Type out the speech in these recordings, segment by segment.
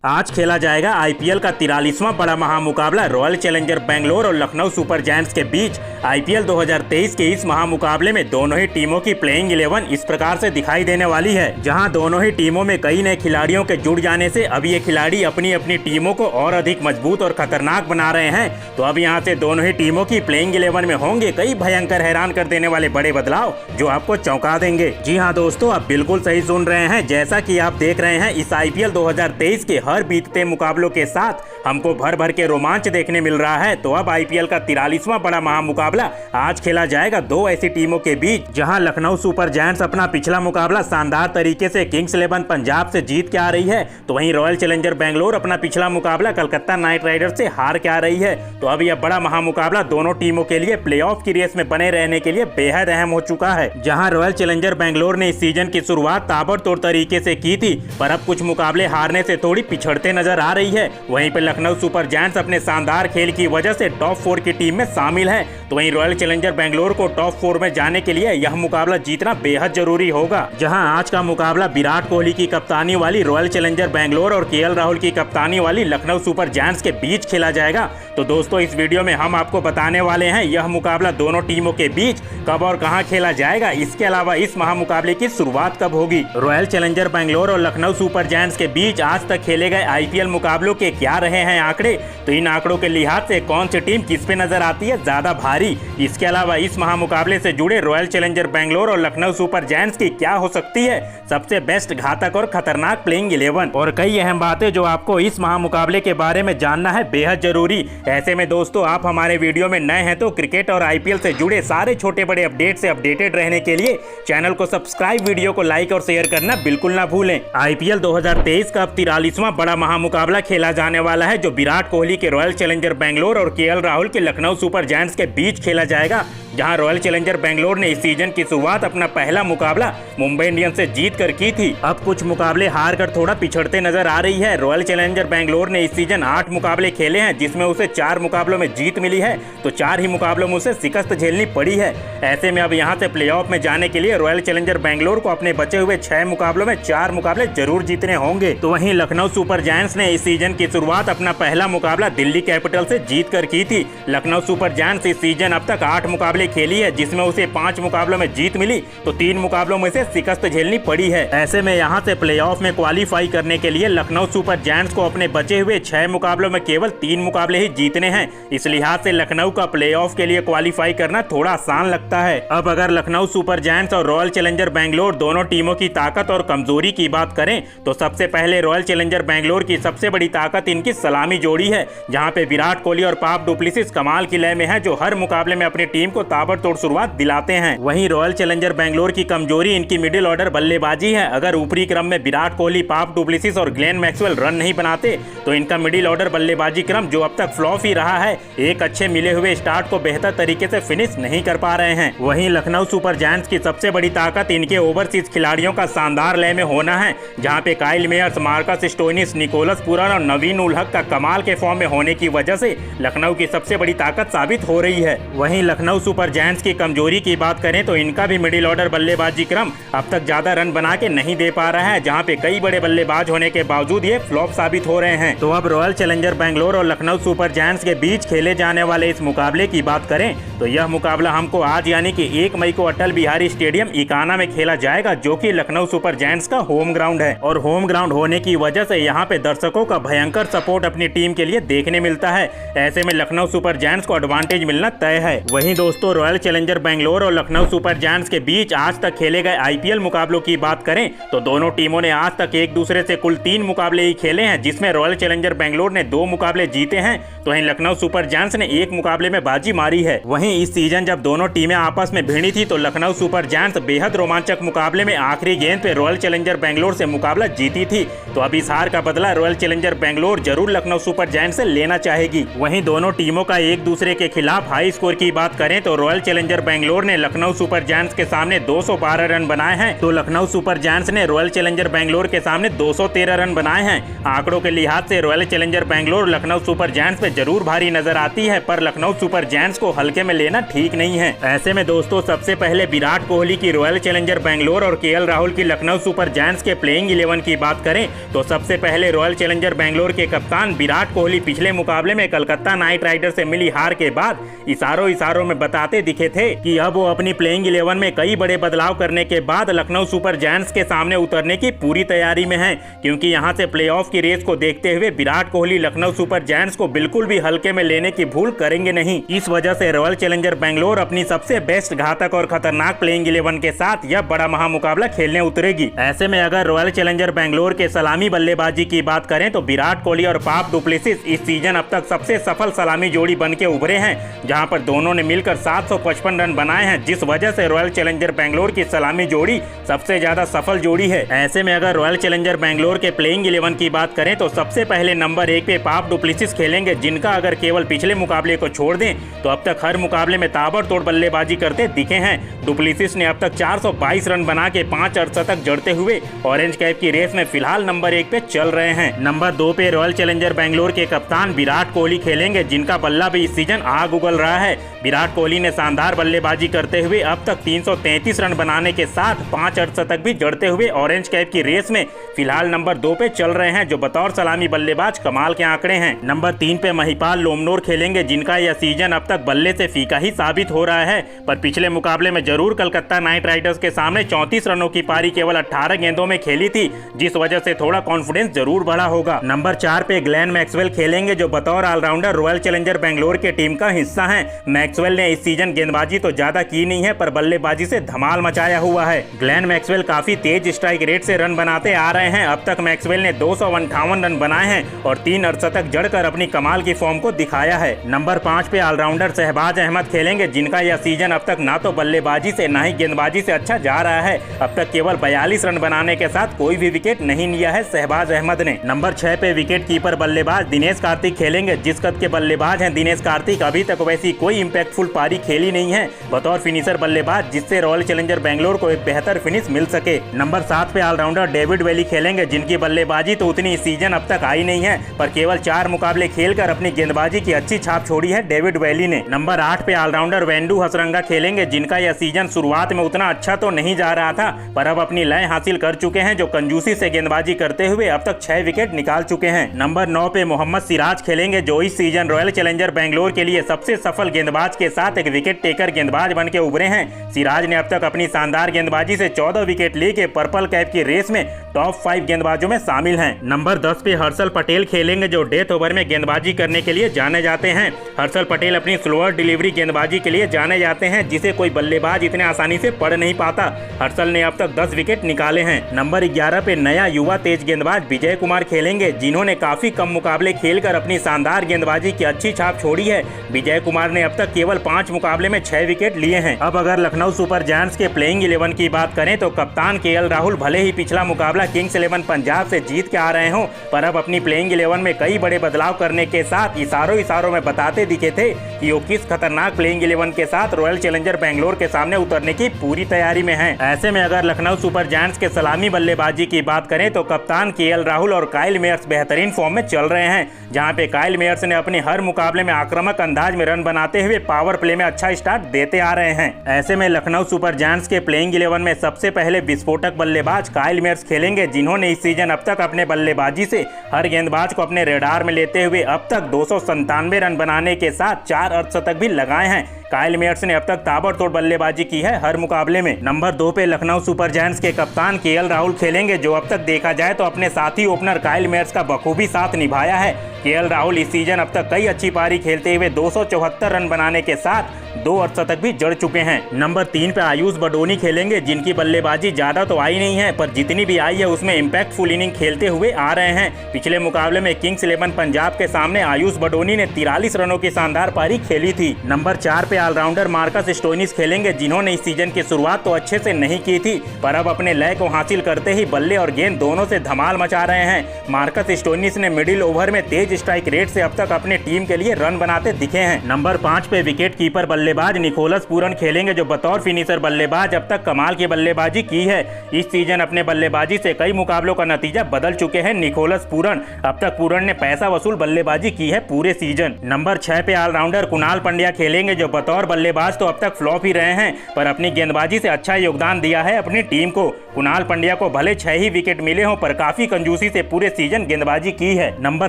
आज खेला जाएगा आईपीएल का 43वां बड़ा महामुकाबला रॉयल चैलेंजर बेंगलोर और लखनऊ सुपर जायंट्स के बीच। आईपीएल 2023 के इस महामुकाबले में दोनों ही टीमों की प्लेइंग 11 इस प्रकार से दिखाई देने वाली है, जहां दोनों ही टीमों में कई नए खिलाड़ियों के जुड़ जाने से अब ये खिलाड़ी अपनी अपनी टीमों को और अधिक मजबूत और खतरनाक बना रहे हैं। तो अब यहाँ से दोनों ही टीमों की प्लेइंग 11 में होंगे कई भयंकर हैरान कर देने वाले बड़े बदलाव जो आपको चौंका देंगे। जी हाँ दोस्तों, आप बिल्कुल सही सुन रहे हैं। जैसा कि आप देख रहे हैं, इस आईपीएल 2023 के हर बीतते मुकाबलों के साथ हमको भर भर के रोमांच देखने मिल रहा है। तो अब आईपीएल का 43वां बड़ा महामुकाबला आज खेला जाएगा दो ऐसी टीमों के बीच, जहां लखनऊ सुपर जायंट्स अपना पिछला मुकाबला शानदार तरीके से किंग्स 11 पंजाब से जीत के आ रही है, तो वहीं रॉयल चैलेंजर बेंगलोर अपना पिछला मुकाबला कलकत्ता नाइट राइडर्स से हार के आ रही है। तो अब यह बड़ा महामुकाबला दोनों टीमों के लिए प्लेऑफ की रेस में बने रहने के लिए बेहद अहम हो चुका है। जहां रॉयल चैलेंजर बेंगलोर ने इस सीजन की शुरुआत ताबड़तोड़ तरीके से की थी, पर अब कुछ मुकाबले हारने से थोड़ी पिछड़ते नजर आ रही है। वहीं पर लखनऊ सुपर जायंट्स अपने शानदार खेल की वजह से टॉप 4 की टीम में शामिल है। तो वहीं रॉयल चैलेंजर बेंगलोर को टॉप 4 में जाने के लिए यह मुकाबला जीतना बेहद जरूरी होगा। जहां आज का मुकाबला विराट कोहली की कप्तानी वाली रॉयल चैलेंजर बेंगलोर और केएल राहुल की कप्तानी वाली लखनऊ सुपर जायंट्स के बीच खेला जाएगा। तो दोस्तों, इस वीडियो में हम आपको बताने वाले हैं यह मुकाबला दोनों टीमों के बीच कब और कहां खेला जाएगा। इसके अलावा इस महामुकाबले की शुरुआत कब होगी, रॉयल चैलेंजर बेंगलोर और लखनऊ सुपर जायंट्स के बीच आज तक खेले गए आईपीएल मुकाबलों के क्या रहे हैं आंकड़े, तो इन आंकड़ों के लिहाज से कौन सी टीम किस पे नजर आती है ज्यादा भारी। इसके अलावा इस महामुकाबले से जुड़े रॉयल चैलेंजर बेंगलोर और लखनऊ सुपर जायंट्स की क्या हो सकती है सबसे बेस्ट घातक और खतरनाक प्लेइंग 11, और कई अहम बातें जो आपको इस महामुकाबले के बारे में जानना है बेहद जरूरी। ऐसे में दोस्तों, आप हमारे वीडियो में नए हैं तो क्रिकेट और आईपीएल से जुड़े सारे छोटे बड़े अपडेट से अपडेटेड रहने के लिए चैनल को सब्सक्राइब, वीडियो को लाइक और शेयर करना बिल्कुल ना भूलें। आईपीएल 2023 का अब 43वां बड़ा महामुकाबला खेला जाने वाला है, जो विराट कोहली के रॉयल चैलेंजर बेंगलोर और केएल राहुल के लखनऊ सुपर जायंट्स के बीच खेला जाएगा। जहां रॉयल चैलेंजर बेंगलोर ने इस सीजन की शुरुआत अपना पहला मुकाबला मुंबई इंडियंस से जीत कर की थी। अब कुछ मुकाबले हार कर थोड़ा पिछड़ते नजर आ रही है। रॉयल चैलेंजर बेंगलोर ने इस सीजन 8 मुकाबले खेले हैं, जिसमें उसे 4 मुकाबलों में जीत मिली है, तो 4 ही मुकाबलों में उसे शिकस्त झेलनी पड़ी है। ऐसे में अब यहां से प्लेऑफ में जाने के लिए रॉयल चैलेंजर बेंगलोर को अपने बचे हुए 6 मुकाबलों में 4 मुकाबले जरूर जीतने होंगे। तो वहीं लखनऊ सुपर जायंट्स ने इस सीजन की शुरुआत अपना पहला मुकाबला दिल्ली कैपिटल से जीत कर की थी। लखनऊ सुपर जायंट्स इस सीजन अब तक 8 मुकाबले खेली है, जिसमें उसे 5 मुकाबलों में जीत मिली, तो 3 मुकाबलों में से शिकस्त झेलनी पड़ी है। ऐसे में यहां से प्लेऑफ में क्वालिफाई करने के लिए लखनऊ सुपर जायंट्स को अपने बचे हुए 6 मुकाबलों में केवल 3 मुकाबले ही जीतने हैं। इस लिहाज से लखनऊ का प्लेऑफ के लिए क्वालिफाई करना थोड़ा आसान लगता है। अब अगर लखनऊ सुपर जायंट्स और रॉयल चैलेंजर बेंगलोर दोनों टीमों की ताकत और कमजोरी की बात करें, तो सबसे पहले रॉयल चैलेंजर बेंगलोर की सबसे बड़ी ताकत इनकी सलामी जोड़ी है, जहां पे विराट कोहली और पाप डुप्लेसिस कमाल की लय में है, जो हर मुकाबले में अपनी टीम को ताबड़तोड़ शुरुआत दिलाते हैं। वहीं रॉयल चैलेंजर बेंगलोर की कमजोरी इनकी मिडिल ऑर्डर बल्लेबाजी है। अगर ऊपरी क्रम में विराट कोहली, पाप डुप्लेसिस और ग्लेन मैक्सवेल रन नहीं बनाते, तो इनका मिडिल ऑर्डर बल्लेबाजी क्रम जो अब तक फ्लॉप ही रहा है, एक अच्छे मिले हुए स्टार्ट को बेहतर तरीके से फिनिश नहीं कर पा रहे हैं। वहीं लखनऊ सुपर जायंट्स की सबसे बड़ी ताकत इनके ओवरसीज खिलाड़ियों का शानदार लय में होना है, जहां पे Kyle Mayers, Marcus Stoinis, Nicholas Pooran और नवीन उल हक का कमाल के फॉर्म में होने की वजह से लखनऊ की सबसे बड़ी ताकत साबित हो रही है। वहीं लखनऊ सुपर जायंट्स की कमजोरी की बात करें तो इनका भी मिडिल ऑर्डर बल्लेबाजी क्रम अब तक ज्यादा रन बना के नहीं दे पा रहा है, जहां पे कई बड़े बल्लेबाज होने के बावजूद ये फ्लॉप साबित हो रहे हैं। तो अब रॉयल चैलेंजर बेंगलोर और लखनऊ सुपर जायंट्स के बीच खेले जाने वाले इस मुकाबले की बात करें तो यह मुकाबला हमको आज यानी कि 1 मई को अटल बिहारी स्टेडियम इकाना में खेला जाएगा, जो कि लखनऊ सुपर जायंट्स का होम ग्राउंड है। और होम ग्राउंड होने की वजह से यहाँ पे दर्शकों का भयंकर सपोर्ट अपनी टीम के लिए देखने मिलता है। ऐसे में लखनऊ सुपर जायंट्स को एडवांटेज मिलना तय है। वहीं दोस्तों, रॉयल चैलेंजर बेंगलोर और लखनऊ सुपर जायंट्स के बीच आज तक खेले गए आईपीएल मुकाबलों की बात करें तो दोनों टीमों ने आज तक एक दूसरे से कुल 3 मुकाबले ही खेले हैं, जिसमें रॉयल चैलेंजर बेंगलोर ने 2 मुकाबले जीते हैं, तो वहीं लखनऊ सुपर जायंट्स ने 1 मुकाबले में बाजी मारी है। वहीं इस सीजन जब दोनों टीमें आपस में भिड़ी थी तो लखनऊ सुपर जायंट्स बेहद रोमांचक मुकाबले में आखिरी गेंद पे रॉयल चैलेंजर बेंगलोर से मुकाबला जीती थी। तो अब इस हार का बदला रॉयल चैलेंजर बेंगलोर जरूर लखनऊ सुपर जायंट्स से लेना चाहेगी। वहीं दोनों टीमों का एक दूसरे के खिलाफ हाई स्कोर की बात करें तो रॉयल चैलेंजर बेंगलोर ने लखनऊ सुपर जायंट्स के सामने 212 रन बनाए हैं, तो लखनऊ सुपर जायंट्स ने रॉयल चैलेंजर बेंगलोर के सामने 213 रन बनाए हैं। आंकड़ों के लिहाज से royal challenger Bangalore Lucknow super giants पे जरूर भारी नजर आती है, पर लखनऊ सुपर जायंट्स को हल्के में लेना ठीक नहीं है। ऐसे में दोस्तों सबसे पहले विराट कोहली की रॉयल चैलेंजर बेंगलोर और केएल राहुल की लखनऊ सुपर जायंट्स के प्लेइंग 11 की बात करें तो सबसे पहले रॉयल चैलेंजर बेंगलोर के कप्तान विराट कोहली पिछले मुकाबले में कलकत्ता नाइट राइडर्स से मिली हार के बाद इशारों में बताते दिखे थे कि अब वो अपनी प्लेइंग 11 में कई बड़े बदलाव करने के बाद लखनऊ सुपर जायंट्स के सामने उतरने की पूरी तैयारी में है, क्योंकि यहां से प्लेऑफ की रेस को देखते हुए विराट कोहली लखनऊ सुपर जायंट्स को बिल्कुल भी हल्के में लेने की भूल करेंगे नहीं। इस वजह से रॉयल चैलेंजर बेंगलोर अपनी सबसे बेस्ट घातक और खतरनाक प्लेइंग 11 के साथ यह बड़ा महामुकाबला खेलने उतरेगी। ऐसे में अगर रॉयल चैलेंजर बेंगलोर के सलामी बल्लेबाजी की बात करें तो विराट कोहली और फाफ डु प्लेसिस इस सीजन अब तक सबसे सफल सलामी जोड़ी बन के उभरे हैं, जहां पर दोनों ने मिलकर 755 रन बनाए हैं, जिस वजह से रॉयल चैलेंजर बेंगलोर की सलामी जोड़ी सबसे ज्यादा सफल जोड़ी है। ऐसे में अगर रॉयल चैलेंजर बेंगलोर के प्लेइंग 11 की बात करें तो सबसे पहले नंबर 1 पे फाफ डु प्लेसिस खेलेंगे, जिनका अगर केवल पिछले मुकाबले को छोड़ दें तो अब तक हर मुकाबले में ताबड़तोड़ बल्लेबाजी करते दिखे हैं। डु प्लेसिस ने अब तक 422 रन बना के 5 अर्धशतक जड़ते हुए ऑरेंज कैप की रेस में फिलहाल नंबर 1 पे चल रहे हैं। नंबर 2 पे रॉयल चैलेंजर बेंगलोर के कप्तान विराट कोहली खेलेंगे, जिनका बल्ला भी इस सीजन आग उगल रहा है। विराट कोहली ने शानदार बल्लेबाजी करते हुए अब तक 333 रन बनाने के साथ 5 अर्धशतक भी जड़ते हुए ऑरेंज कैप की रेस में फिलहाल नंबर 2 पे चल रहे हैं, जो बतौर सलामी बल्लेबाज कमाल के आंकड़े हैं। नंबर 3 पे महिपाल लोमनोर खेलेंगे, जिनका यह सीजन अब तक बल्ले से फीका ही साबित हो रहा है, पर पिछले मुकाबले में जरूर कलकत्ता नाइट राइडर्स के सामने 34 रनों की पारी केवल 18 गेंदों में खेली थी, जिस वजह से थोड़ा कॉन्फिडेंस जरूर बढ़ा होगा। नंबर 4 पे ग्लेन मैक्सवेल खेलेंगे, जो बतौर ऑलराउंडर रॉयल चैलेंजर बेंगलोर के टीम का हिस्सा हैं। मैक्सवेल ने इस सीजन गेंदबाजी तो ज्यादा की नहीं है, पर बल्लेबाजी से धमाल मचाया हुआ है। ग्लेन मैक्सवेल काफी तेज स्ट्राइक रेट से रन बनाते आ रहे हैं। अब तक मैक्सवेल ने 258 रन बनाए हैं और 3 अर्धशतक जड़कर अपनी कमाल की फॉर्म को दिखाया है। नंबर 5 पे ऑलराउंडर शहबाज अहमद खेलेंगे, जिनका यह सीजन अब तक ना तो बल्लेबाजी से ना ही गेंदबाजी से अच्छा जा रहा है। अब तक केवल 42 रन बनाने के साथ कोई भी विकेट नहीं लिया है शहबाज अहमद ने। नंबर 6 पे विकेट कीपर बल्लेबाज दिनेश कार्तिक खेलेंगे। जिस कद के बल्लेबाज हैं दिनेश कार्तिक, अभी तक वैसी कोई इंपैक्टफुल पारी खेली नहीं है बतौर फिनिशर बल्लेबाज, जिससे रॉयल चैलेंजर बेंगलोर को एक बेहतर फिनिश मिल सके। नंबर 7 पे ऑलराउंडर डेविड वैली खेलेंगे, जिनकी बल्लेबाजी तो उतनी इस सीजन अब तक आई नहीं है, पर केवल 4 मुकाबले खेलकर अपनी गेंदबाजी की अच्छी छाप छोड़ी है डेविड वैली ने। नंबर 8 पे ऑलराउंडर वेंडू हसरंगा खेलेंगे, जिनका यह सीजन शुरुआत में उतना अच्छा तो नहीं जा रहा था, पर अब अपनी लय हासिल कर चुके हैं, जो कंजूसी से गेंदबाजी करते हुए अब तक 6 विकेट निकाल चुके हैं। नंबर 9 पे मोहम्मद सिराज खेलेंगे, जो इस सीजन रॉयल चैलेंजर बेंगलोर के लिए सबसे सफल गेंदबाज के साथ एक विकेट टेकर गेंदबाज बन के उभरे हैं। सिराज ने अब तक अपनी शानदार गेंदबाजी से 14 विकेट लेके पर्पल कैप की रेस में टॉप 5 गेंदबाजों में शामिल हैं। नंबर 10 पे हर्षल पटेल खेलेंगे, जो डेथ ओवर में गेंदबाजी करने के लिए जाने जाते हैं। हर्षल पटेल अपनी स्लोअर डिलीवरी गेंदबाजी के लिए जाने जाते हैं, जिसे कोई बल्लेबाज इतने आसानी से पढ़ नहीं पाता। हर्षल ने अब तक 10 विकेट निकाले हैं। नंबर 11 पे नया युवा तेज गेंदबाज विजय कुमार खेलेंगे, जिन्होंने काफी कम मुकाबले खेलकर अपनी शानदार गेंदबाजी की अच्छी छाप छोड़ी है। विजय कुमार ने अब तक केवल 5 मुकाबले में 6 विकेट लिए हैं। अब अगर लखनऊ सुपर जायंट्स के प्लेइंग 11 की बात करें तो कप्तान केएल राहुल भले ही पिछला मुकाबला किंग्स 11 पंजाब से जीत के आ रहे हों, पर अब अपनी प्लेइंग 11 में कई बड़े बदलाव करने के साथ इशारों में बताते दिखे थे कि वो किस खतरनाक प्लेइंग 11 के साथ रॉयल चैलेंजर बेंगलोर के सामने उतरने की पूरी तैयारी में है। ऐसे में अगर लखनऊ सुपर जायंट्स के सलामी बल्लेबाजी की बात करें तो कप्तान केएल राहुल और काइल मेयर्स बेहतरीन फॉर्म में चल रहे हैं, जहां पे काइल मेयर्स ने अपने हर मुकाबले में आक्रामक अंदाज में रन बनाते हुए पावर प्ले में अच्छा स्टार्ट देते आ रहे हैं। ऐसे में लखनऊ सुपर जायंट्स के प्लेइंग 11 में सबसे पहले विस्फोटक बल्लेबाज काइल मेयर्स खेलेंगे, जिन्होंने इस सीजन अब तक अपने बल्लेबाजी से हर गेंदबाज को अपने रेडार में लेते हुए अब तक 297 रन बनाने के साथ 4 अर्धशतक भी लगाए हैं। काइल मेयर्स ने अब तक ताबड़तोड़ बल्लेबाजी की है हर मुकाबले में। नंबर 2 पे लखनऊ सुपर जायंट्स के कप्तान केएल राहुल खेलेंगे, जो अब तक देखा जाए तो अपने साथी ओपनर काइल मेयर्स का बखूबी साथ निभाया है। केएल राहुल इस सीजन अब तक कई अच्छी पारी खेलते हुए 274 रन बनाने के साथ 2 अर्धशतक भी जड़ चुके हैं। नंबर 3 पे आयुष बडोनी खेलेंगे, जिनकी बल्लेबाजी ज्यादा तो आई नहीं है, पर जितनी भी आई है उसमें इम्पैक्टफुल इनिंग खेलते हुए आ रहे हैं। पिछले मुकाबले में किंग्स 11 पंजाब के सामने आयुष बडोनी ने 43 रनों की शानदार पारी खेली थी। नंबर 4 पे ऑलराउंडर मार्कस स्टोइनिस खेलेंगे, जिन्होंने इस सीजन की शुरुआत तो अच्छे से नहीं की थी, पर अब अपने लय को हासिल करते ही बल्ले और गेंद दोनों से धमाल मचा रहे हैं। मार्कस स्टोइनिस ने मिडिल ओवर में तेज स्ट्राइक रेट से अब तक अपने टीम के लिए रन बनाते दिखे हैं। नंबर 5 पे विकेट कीपर बल्लेबाज निकोलस पूरन खेलेंगे, जो बतौर फिनिशर बल्लेबाज अब तक कमाल की बल्लेबाजी की है। इस सीजन अपने बल्लेबाजी से कई मुकाबलों का नतीजा बदल चुके हैं निकोलस पूरन। अब तक पूरन ने पैसा वसूल बल्लेबाजी की है पूरे सीजन। नंबर 6 पे ऑलराउंडर कुणाल पंड्या खेलेंगे, जो बतौर बल्लेबाज तो अब तक फ्लॉप ही रहे हैं, पर अपनी गेंदबाजी से अच्छा योगदान दिया है अपनी टीम को। कुणाल पंड्या को भले 6 ही विकेट मिले हों, पर काफी कंजूसी से पूरे सीजन गेंदबाजी की है। नंबर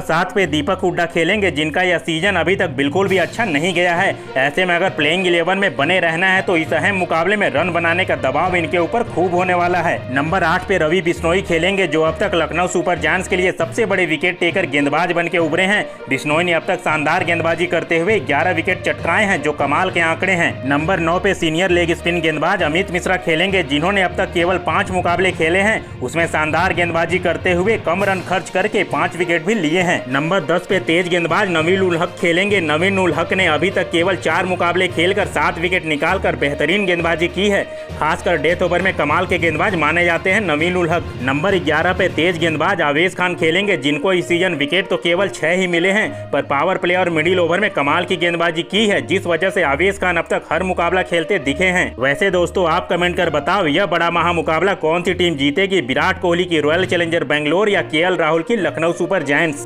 7 पे दीपक हुड्डा खेलेंगे, जिनका यह सीजन अभी तक बिल्कुल भी अच्छा नहीं गया है। ऐसे में अगर प्लेइंग 11 में बने रहना है तो इस अहम मुकाबले में रन बनाने का दबाव इनके ऊपर खूब होने वाला है। नंबर 8 पे रवि बिश्नोई खेलेंगे, जो अब तक लखनऊ सुपर जायंट्स के लिए सबसे बड़े विकेट टेकर गेंदबाज बन के उभरे हैं। बिश्नोई ने अब तक शानदार गेंदबाजी करते हुए 11 विकेट चटकाए हैं, जो कमाल के आंकड़े हैं। नंबर 9 पे सीनियर लेग स्पिन गेंदबाज अमित मिश्रा खेलेंगे, जिन्होंने अब तक केवल 5 मुकाबले खेले हैं, उसमें शानदार गेंदबाजी करते हुए कम रन खर्च करके 5 विकेट भी लिए हैं। नंबर 10 पे तेज गेंदबाज नवीन उल हक खेलेंगे। नवीन उल हक ने अभी तक केवल 4 मुकाबले खेलकर 7 विकेट निकालकर बेहतरीन गेंदबाजी की है। खासकर डेथ ओवर में कमाल के गेंदबाज माने जाते हैं नवीन उल हक। नंबर 11 पे तेज गेंदबाज आवेश खान खेलेंगे, जिनको इस सीजन विकेट तो केवल 6 ही मिले हैं, पर पावर प्ले और मिडिल ओवर में कमाल की गेंदबाजी की है, जिस वजह से आवेश खान अब तक हर मुकाबला खेलते दिखे हैं। वैसे दोस्तों, आप कमेंट कर बताओ, यह बड़ा महामुकाबला कौन सी टीम जीतेगी, विराट कोहली की रॉयल चैलेंजर बेंगलोर या केएल राहुल की लखनऊ सुपर जायंट्स।